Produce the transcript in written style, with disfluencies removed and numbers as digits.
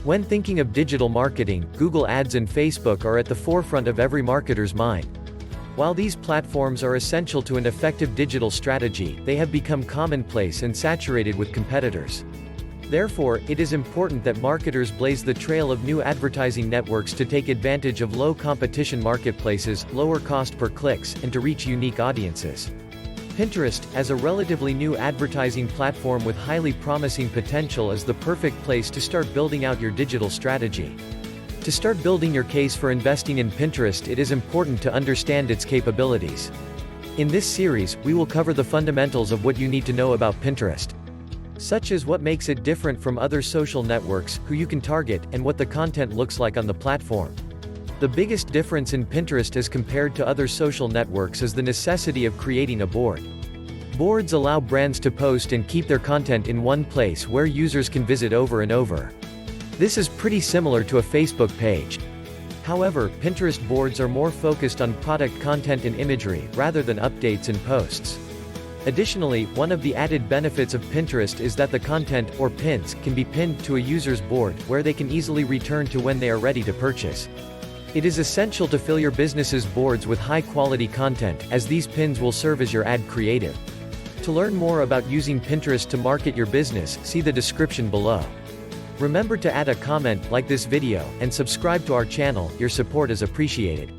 When thinking of digital marketing, Google Ads and Facebook are at the forefront of every marketer's mind. While these platforms are essential to an effective digital strategy, they have become commonplace and saturated with competitors. Therefore, it is important that marketers blaze the trail of new advertising networks to take advantage of low-competition marketplaces, lower cost per clicks, and to reach unique audiences. Pinterest, as a relatively new advertising platform with highly promising potential, is the perfect place to start building out your digital strategy. To start building your case for investing in Pinterest, it is important to understand its capabilities. In this series, we will cover the fundamentals of what you need to know about Pinterest, such as what makes it different from other social networks, who you can target, and what the content looks like on the platform. The biggest difference in Pinterest as compared to other social networks is the necessity of creating a board. Boards allow brands to post and keep their content in one place where users can visit over and over. This is pretty similar to a Facebook page. However, Pinterest boards are more focused on product content and imagery, rather than updates and posts. Additionally, one of the added benefits of Pinterest is that the content, or pins, can be pinned to a user's board, where they can easily return to when they are ready to purchase. It is essential to fill your business's boards with high-quality content, as these pins will serve as your ad creative. To learn more about using Pinterest to market your business, see the description below. Remember to add a comment, like this video, and subscribe to our channel. Your support is appreciated.